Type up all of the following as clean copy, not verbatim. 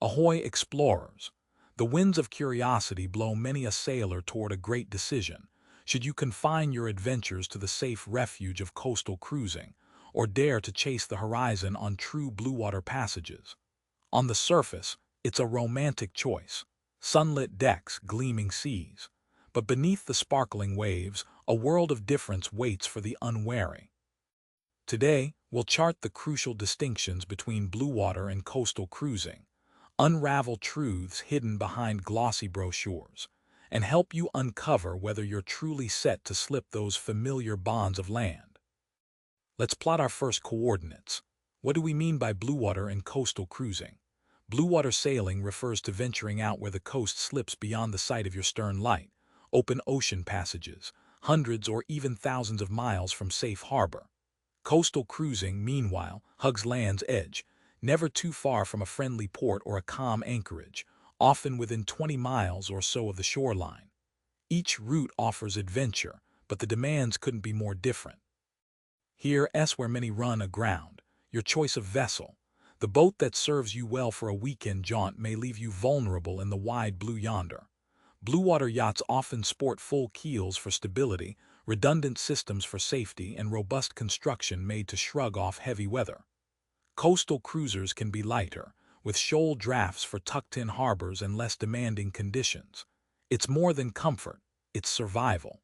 Ahoy, explorers! The winds of curiosity blow many a sailor toward a great decision. Should you confine your adventures to the safe refuge of coastal cruising, or dare to chase the horizon on true blue water passages? On the surface, it's a romantic choice. Sunlit decks, gleaming seas. But beneath the sparkling waves, a world of difference waits for the unwary. Today, we'll chart the crucial distinctions between blue water and coastal cruising, unravel truths hidden behind glossy brochures, and help you uncover whether you're truly set to slip those familiar bonds of land. Let's plot our first coordinates. What do we mean by blue water and coastal cruising? Blue water sailing refers to venturing out where the coast slips beyond the sight of your stern light, open ocean passages, hundreds or even thousands of miles from safe harbor. Coastal cruising, meanwhile, hugs land's edge, never too far from a friendly port or a calm anchorage, often within 20 miles or so of the shoreline. Each route offers adventure, but the demands couldn't be more different. Here's where many run aground. Your choice of vessel. The boat that serves you well for a weekend jaunt may leave you vulnerable in the wide blue yonder. Blue water yachts often sport full keels for stability, redundant systems for safety, and robust construction made to shrug off heavy weather. Coastal cruisers can be lighter, with shoal drafts for tucked-in harbors and less demanding conditions. It's more than comfort, it's survival.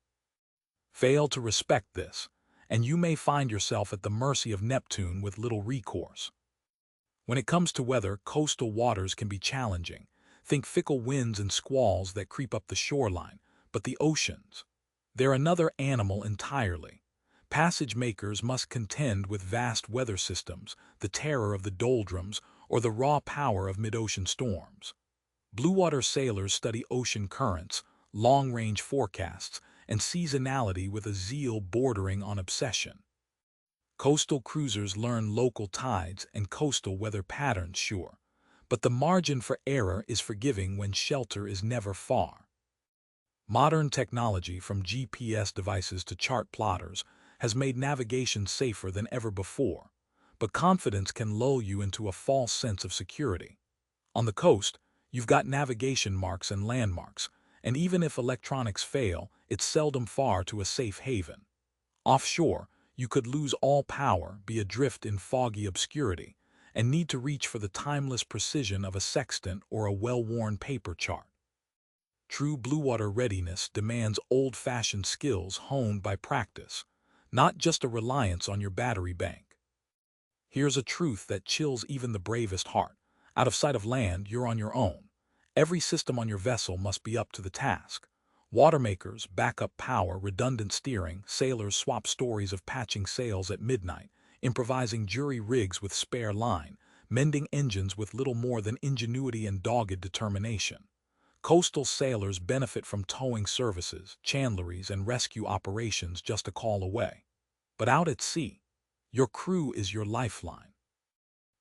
Fail to respect this, and you may find yourself at the mercy of Neptune with little recourse. When it comes to weather, coastal waters can be challenging. Think fickle winds and squalls that creep up the shoreline, but the oceans, they're another animal entirely. Passage makers must contend with vast weather systems, the terror of the doldrums, or the raw power of mid-ocean storms. Blue water sailors study ocean currents, long-range forecasts, and seasonality with a zeal bordering on obsession. Coastal cruisers learn local tides and coastal weather patterns, sure, but the margin for error is forgiving when shelter is never far. Modern technology, from GPS devices to chart plotters, has made navigation safer than ever before, but confidence can lull you into a false sense of security. On the coast, you've got navigation marks and landmarks, and even if electronics fail, it's seldom far to a safe haven. Offshore, you could lose all power, be adrift in foggy obscurity, and need to reach for the timeless precision of a sextant or a well-worn paper chart. True blue water readiness demands old-fashioned skills honed by practice, not just a reliance on your battery bank. Here's a truth that chills even the bravest heart. Out of sight of land, you're on your own. Every system on your vessel must be up to the task. Watermakers, backup power, redundant steering, sailors swap stories of patching sails at midnight, improvising jury rigs with spare line, mending engines with little more than ingenuity and dogged determination. Coastal sailors benefit from towing services, chandleries, and rescue operations just a call away. But out at sea, your crew is your lifeline.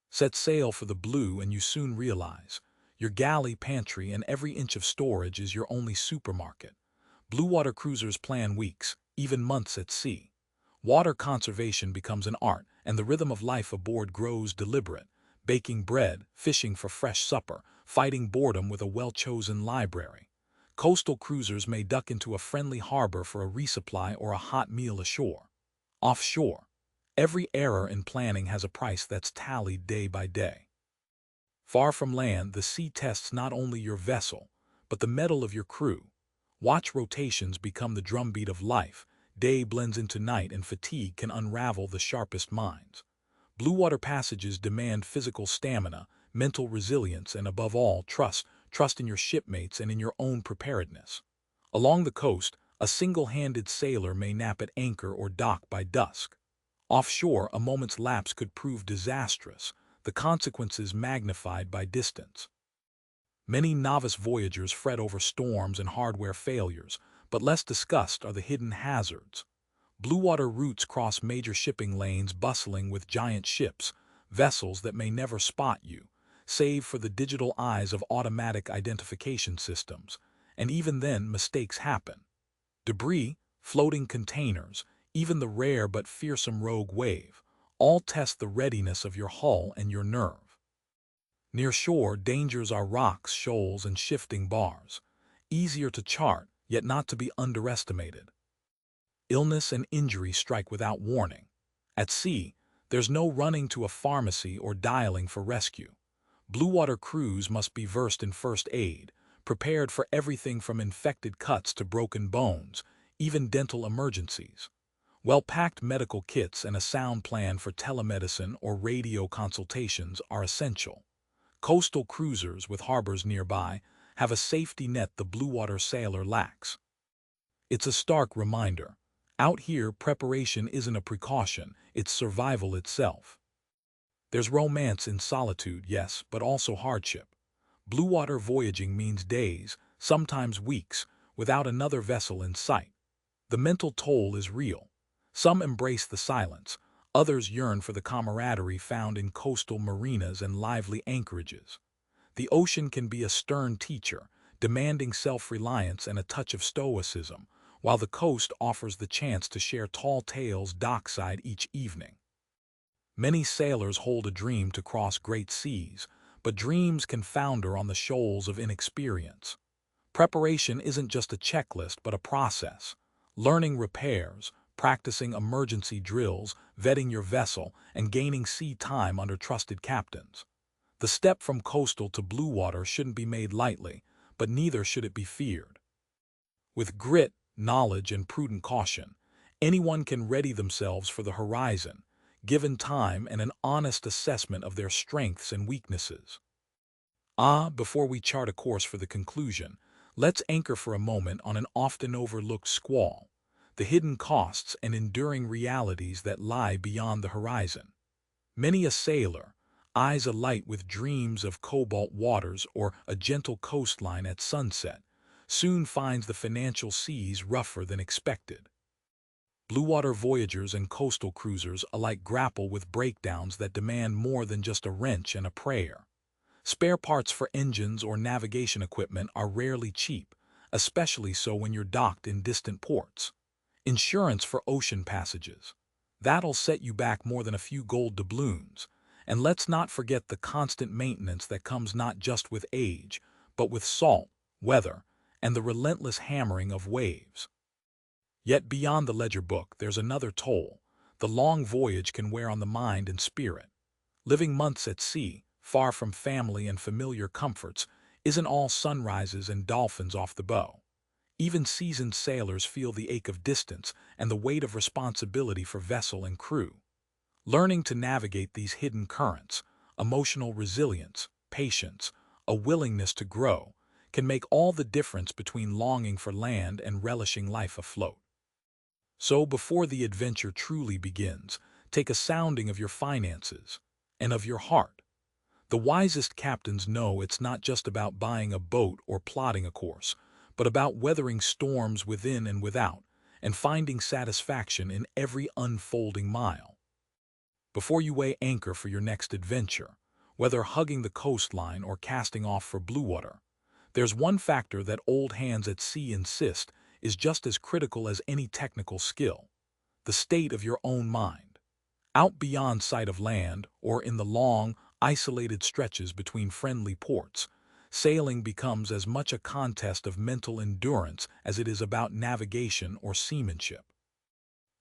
Set sail for the blue and you soon realize your galley, pantry, and every inch of storage is your only supermarket. Blue water cruisers plan weeks, even months at sea. Water conservation becomes an art, and the rhythm of life aboard grows deliberate. Baking bread, fishing for fresh supper, fighting boredom with a well-chosen library. Coastal cruisers may duck into a friendly harbor for a resupply or a hot meal ashore. Offshore, every error in planning has a price that's tallied day by day. Far from land, the sea tests not only your vessel, but the mettle of your crew. Watch rotations become the drumbeat of life. Day blends into night, and fatigue can unravel the sharpest minds. Blue water passages demand physical stamina, mental resilience, and above all, trust in your shipmates and in your own preparedness. Along the coast, a single-handed sailor may nap at anchor or dock by dusk. Offshore, a moment's lapse could prove disastrous, the consequences magnified by distance. Many novice voyagers fret over storms and hardware failures, but less discussed are the hidden hazards. Blue water routes cross major shipping lanes bustling with giant ships, vessels that may never spot you, save for the digital eyes of automatic identification systems, and even then mistakes happen. Debris, floating containers, even the rare but fearsome rogue wave, all test the readiness of your hull and your nerve. Near shore, dangers are rocks, shoals, and shifting bars. Easier to chart, yet not to be underestimated. Illness and injury strike without warning. At sea, there's no running to a pharmacy or dialing for rescue. Bluewater crews must be versed in first aid, prepared for everything from infected cuts to broken bones, even dental emergencies. Well-packed medical kits and a sound plan for telemedicine or radio consultations are essential. Coastal cruisers with harbors nearby have a safety net the Bluewater sailor lacks. It's a stark reminder. Out here, preparation isn't a precaution, it's survival itself. There's romance in solitude, yes, but also hardship. Bluewater voyaging means days, sometimes weeks, without another vessel in sight. The mental toll is real. Some embrace the silence, others yearn for the camaraderie found in coastal marinas and lively anchorages. The ocean can be a stern teacher, demanding self-reliance and a touch of stoicism, while the coast offers the chance to share tall tales dockside each evening. Many sailors hold a dream to cross great seas, but dreams can founder on the shoals of inexperience. Preparation isn't just a checklist but a process. Learning repairs, practicing emergency drills, vetting your vessel, and gaining sea time under trusted captains. The step from coastal to Bluewater shouldn't be made lightly, but neither should it be feared. With grit, knowledge, and prudent caution, anyone can ready themselves for the horizon, given time and an honest assessment of their strengths and weaknesses. Before we chart a course for the conclusion, let's anchor for a moment on an often overlooked squall, the hidden costs and enduring realities that lie beyond the horizon. Many a sailor, eyes alight with dreams of cobalt waters or a gentle coastline at sunset, soon finds the financial seas rougher than expected. Bluewater voyagers and coastal cruisers alike grapple with breakdowns that demand more than just a wrench and a prayer. Spare parts for engines or navigation equipment are rarely cheap, especially so when you're docked in distant ports. Insurance for ocean passages. That'll set you back more than a few gold doubloons. And let's not forget the constant maintenance that comes not just with age, but with salt, weather, and the relentless hammering of waves. Yet beyond the ledger book, there's another toll. The long voyage can wear on the mind and spirit. Living months at sea, far from family and familiar comforts, isn't all sunrises and dolphins off the bow. Even seasoned sailors feel the ache of distance and the weight of responsibility for vessel and crew. Learning to navigate these hidden currents, emotional resilience, patience, a willingness to grow, can make all the difference between longing for land and relishing life afloat. So before the adventure truly begins, take a sounding of your finances and of your heart. The wisest captains know it's not just about buying a boat or plotting a course, but about weathering storms within and without, and finding satisfaction in every unfolding mile. Before you weigh anchor for your next adventure, whether hugging the coastline or casting off for Bluewater, there's one factor that old hands at sea insist is just as critical as any technical skill: the state of your own mind. Out beyond sight of land, or in the long, isolated stretches between friendly ports, sailing becomes as much a contest of mental endurance as it is about navigation or seamanship.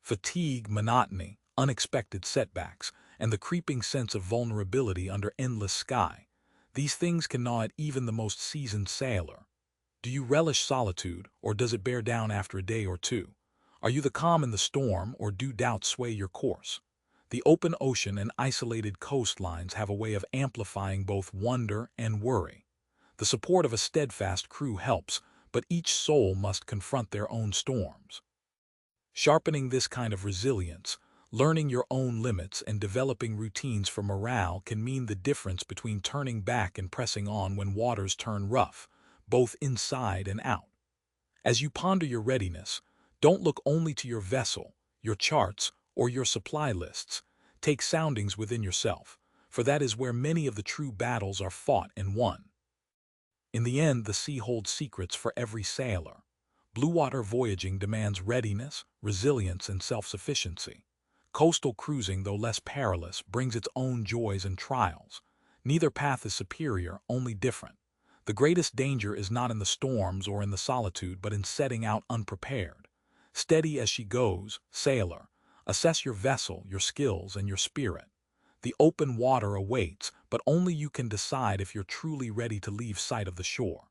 Fatigue, monotony, unexpected setbacks, and the creeping sense of vulnerability under endless sky, these things can gnaw at even the most seasoned sailor. Do you relish solitude, or does it bear down after a day or two? Are you the calm in the storm, or do doubts sway your course? The open ocean and isolated coastlines have a way of amplifying both wonder and worry. The support of a steadfast crew helps, but each soul must confront their own storms. Sharpening this kind of resilience, learning your own limits and developing routines for morale can mean the difference between turning back and pressing on when waters turn rough, both inside and out. As you ponder your readiness, don't look only to your vessel, your charts, or your supply lists. Take soundings within yourself, for that is where many of the true battles are fought and won. In the end, the sea holds secrets for every sailor. Bluewater voyaging demands readiness, resilience, and self-sufficiency. Coastal cruising, though less perilous, brings its own joys and trials. Neither path is superior, only different. The greatest danger is not in the storms or in the solitude, but in setting out unprepared. Steady as she goes, sailor. Assess your vessel, your skills, and your spirit. The open water awaits, but only you can decide if you're truly ready to leave sight of the shore.